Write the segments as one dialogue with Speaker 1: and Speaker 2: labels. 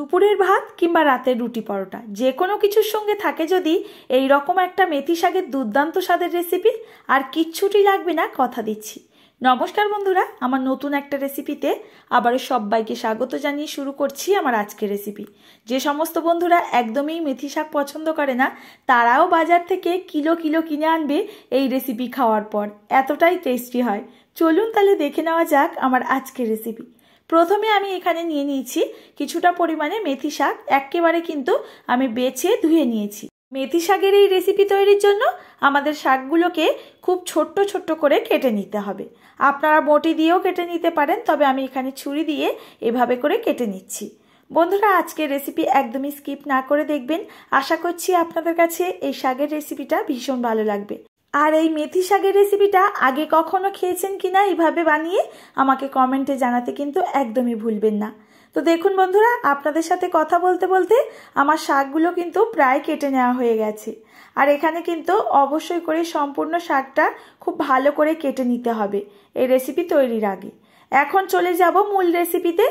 Speaker 1: দুপুরের ভাত কিংবা রাতের রুটি পরোটা যে কোনো কিছুর সঙ্গে থাকে যদি এই রকম একটা মেথি শাকের দুর্দান্ত স্বাদের রেসিপি, আর কিচ্ছুটি লাগবে না, কথা দিচ্ছি। নমস্কার বন্ধুরা, আমার নতুন একটা রেসিপিতে আবারও সবাইকে স্বাগত জানিয়ে শুরু করছি আমার আজকের রেসিপি। যে সমস্ত বন্ধুরা একদমই মেথি শাক পছন্দ করে না তারাও বাজার থেকে কিলো কিলো কিনে আনবে এই রেসিপি খাওয়ার পর, এতটাই টেস্টি হয়। চলুন তাহলে দেখে নেওয়া যাক আমার আজকের রেসিপি। প্রথমে আমি এখানে নিয়ে নিয়েছি কিছুটা পরিমাণে মেথি শাক, একেবারে কিন্তু আমি বেছে ধুয়ে নিয়েছি। মেথি শাকের এই রেসিপি তৈরির জন্য আমাদের শাকগুলোকে খুব ছোট্ট ছোট্ট করে কেটে নিতে হবে। আপনারা বটি দিয়েও কেটে নিতে পারেন, তবে আমি এখানে ছুরি দিয়ে এভাবে করে কেটে নিচ্ছি। বন্ধুরা, আজকের রেসিপি একদমই স্কিপ না করে দেখবেন। আশা করছি আপনাদের কাছে এই শাকের রেসিপিটা ভীষণ ভালো লাগবে। আর এই মেথি শাকের রেসিপিটা আগে কখনো খেয়েছেন কিনা এইভাবে বানিয়ে আমাকে কমেন্টে জানাতে কিন্তু একদমই ভুলবেন না। তো দেখুন বন্ধুরা, আপনাদের সাথে কথা বলতে বলতে আমার শাকগুলো কিন্তু প্রায় কেটে নেওয়া হয়ে গেছে। আর এখানে কিন্তু অবশ্যই করে সম্পূর্ণ শাকটা খুব ভালো করে কেটে নিতে হবে এই রেসিপি তৈরির আগে। এখন চলে যাব মূল রেসিপিতে।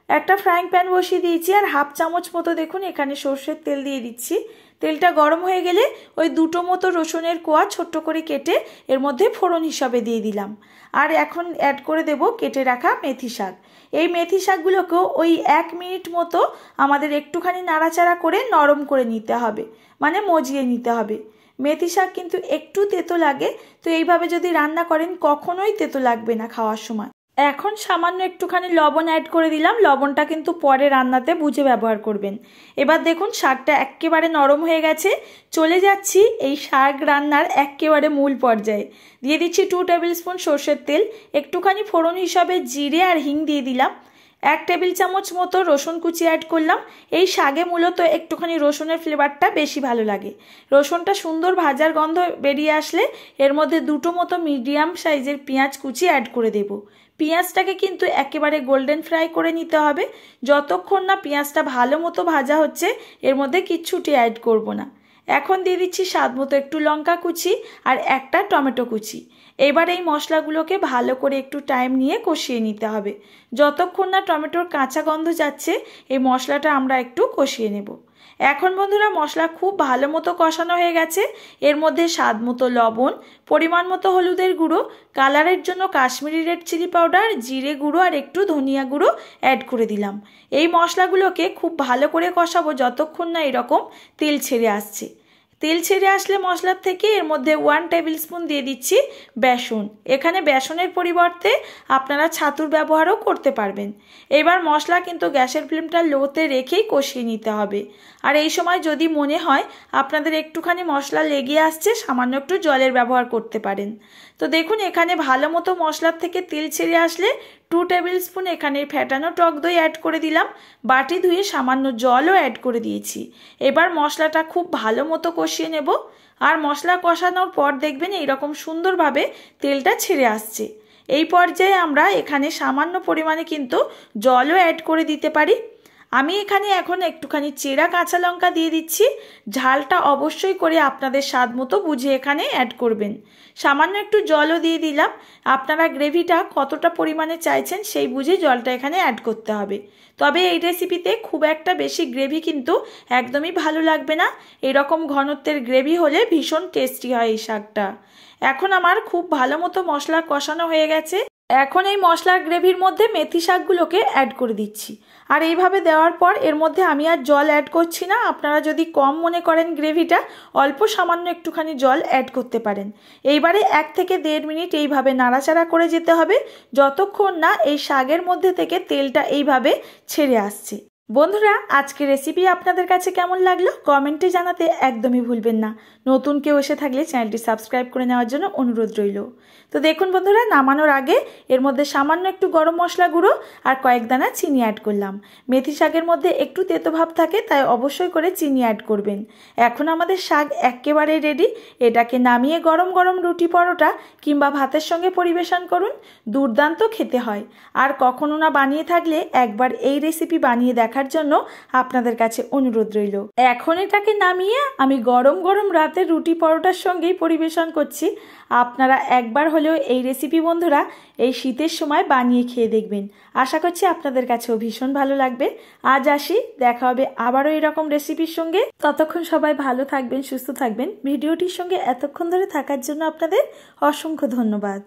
Speaker 1: একটা ফ্রাইং প্যান বসিয়ে দিয়েছি আর হাফ চামচ মতো দেখুন এখানে সর্ষের তেল দিয়ে দিচ্ছি। তেলটা গরম হয়ে গেলে ওই দুটো মতো রসুনের কোয়া ছোট্ট করে কেটে এর মধ্যে ফোড়ন হিসাবে দিয়ে দিলাম। আর এখন অ্যাড করে দেব কেটে রাখা মেথি শাক। এই মেথি শাকগুলোকেও ওই 1 মিনিট মতো আমাদের একটুখানি নাড়াচাড়া করে নরম করে নিতে হবে, মানে মজিয়ে নিতে হবে। মেথি শাক কিন্তু একটু তেতো লাগে, তো এইভাবে যদি রান্না করেন কখনোই তেতো লাগবে না খাওয়ার সময়। এখন সামান্য একটুখানি লবণ অ্যাড করে দিলাম, লবণটা কিন্তু পরে রান্নাতে বুঝে ব্যবহার করবেন। এবার দেখুন শাকটা একেবারে নরম হয়ে গেছে। চলে যাচ্ছি এই শাক রান্নার একেবারে মূল পর্যায়ে। দিয়ে দিচ্ছি 2 টেবিল স্পুন সর্ষের তেল, একটুখানি ফোড়ন হিসাবে জিরে আর হিং দিয়ে দিলাম। 1 টেবিল চামচ মতো রসুন কুচি অ্যাড করলাম। এই শাকে মূলত একটুখানি রসুনের ফ্লেভারটা বেশি ভালো লাগে। রসুনটা সুন্দর ভাজার গন্ধ বেরিয়ে আসলে এর মধ্যে দুটো মতো মিডিয়াম সাইজের পেঁয়াজ কুচি অ্যাড করে দেব। পেঁয়াজটাকে কিন্তু একেবারে গোল্ডেন ফ্রাই করে নিতে হবে। যতক্ষণ না পেঁয়াজটা ভালো মতো ভাজা হচ্ছে এর মধ্যে কিচ্ছুটি অ্যাড করব না। এখন দিয়ে দিচ্ছি স্বাদ মতো একটু লঙ্কা কুচি আর একটা টমেটো কুচি। এবার এই মশলাগুলোকে ভালো করে একটু টাইম নিয়ে কষিয়ে নিতে হবে। যতক্ষণ না টমেটোর কাঁচা গন্ধ যাচ্ছে এই মশলাটা আমরা একটু কষিয়ে নেব। এখন বন্ধুরা মশলা খুব ভালো মতো কষানো হয়ে গেছে। এর মধ্যে স্বাদ মতো লবণ, পরিমাণ মতো হলুদের গুঁড়ো, কালারের জন্য কাশ্মীরি রেড চিলি পাউডার, জিরে গুঁড়ো আর একটু ধনিয়া গুঁড়ো অ্যাড করে দিলাম। এই মশলাগুলোকে খুব ভালো করে কষাবো যতক্ষণ না এরকম তেল ছেড়ে আসছে। তেল ছেড়ে আসলে মশলার থেকে এর মধ্যে 1 টেবিল স্পুন দিয়ে দিচ্ছি বেসন। এখানে বেসনের পরিবর্তে আপনারা ছাতুর ব্যবহারও করতে পারবেন। এবার মশলা কিন্তু গ্যাসের ফ্লেমটা লোতে রেখেই কষিয়ে নিতে হবে। আর এই সময় যদি মনে হয় আপনাদের একটুখানি মশলা লেগে আসছে, সামান্য একটু জলের ব্যবহার করতে পারেন। তো দেখুন এখানে ভালো মতো মশলার থেকে তেল ছেড়ে আসলে 2 টেবিল স্পুন এখানে ফ্যাটানো টক দই অ্যাড করে দিলাম। বাটি ধুয়ে সামান্য জলও অ্যাড করে দিয়েছি। এবার মশলাটা খুব ভালো মতো কষিয়ে নেব। আর মশলা কষানোর পর দেখবেন এইরকম সুন্দরভাবে তেলটা ছেড়ে আসছে। এই পর্যায়ে আমরা এখানে সামান্য পরিমাণে কিন্তু জলও অ্যাড করে দিতে পারি। আমি এখানে এখন একটুখানি চেরা কাঁচা লঙ্কা দিয়ে দিচ্ছি। ঝালটা অবশ্যই করে আপনাদের স্বাদ মতো বুঝে এখানে অ্যাড করবেন। সামান্য একটু জলও দিয়ে দিলাম। আপনারা গ্রেভিটা কতটা পরিমাণে চাইছেন সেই বুঝে জলটা এখানে অ্যাড করতে হবে। তবে এই রেসিপিতে খুব একটা বেশি গ্রেভি কিন্তু একদমই ভালো লাগবে না। এরকম ঘনত্বের গ্রেভি হলে ভীষণ টেস্টি হয় এই শাকটা। এখন আমার খুব ভালো মতো মশলা কষানো হয়ে গেছে। এখন এই মশলার গ্রেভির মধ্যে মেথি শাকগুলোকে অ্যাড করে দিচ্ছি। আর এইভাবে দেওয়ার পর এর মধ্যে আমি আর জল অ্যাড করছি না। আপনারা যদি কম মনে করেন গ্রেভিটা, অল্প সামান্য একটুখানি জল অ্যাড করতে পারেন। এইবারে 1 থেকে 1.5 মিনিট এইভাবে নাড়াচাড়া করে যেতে হবে যতক্ষণ না এই শাকের মধ্যে থেকে তেলটা এইভাবে ছেড়ে আসছে। বন্ধুরা, আজকের রেসিপি আপনাদের কাছে কেমন লাগলো কমেন্টে জানাতে একদমই ভুলবেন না। নতুন কেউ এসে থাকলে চ্যানেলটি সাবস্ক্রাইব করে নেওয়ার জন্য অনুরোধ রইল। তো দেখুন বন্ধুরা, নামানোর আগে এর মধ্যে সামান্য একটু গরম মশলা গুঁড়ো আর কয়েক দানা চিনি অ্যাড করলাম। মেথি শাকের মধ্যে একটু তেতো ভাব থাকে, তাই অবশ্যই করে চিনি অ্যাড করবেন। এখন আমাদের শাক একেবারে রেডি। এটাকে নামিয়ে গরম গরম রুটি পরোটা কিংবা ভাতের সঙ্গে পরিবেশন করুন। দুর্দান্ত খেতে হয়। আর কখনো না বানিয়ে থাকলে একবার এই রেসিপি বানিয়ে দেখার দেখার জন্য আপনাদের কাছে অনুরোধ রইল। এখন এটাকে নামিয়ে আমি গরম গরম রাতের রুটি পরোটার সঙ্গেই পরিবেশন করছি। আপনারা একবার হলেও এই রেসিপি বন্ধুরা এই শীতের সময় বানিয়ে খেয়ে দেখবেন। আশা করছি আপনাদের কাছেও ভীষণ ভালো লাগবে। আজ আসি, দেখা হবে আবারও এরকম রেসিপির সঙ্গে। ততক্ষণ সবাই ভালো থাকবেন, সুস্থ থাকবেন। ভিডিওটির সঙ্গে এতক্ষণ ধরে থাকার জন্য আপনাদের অসংখ্য ধন্যবাদ।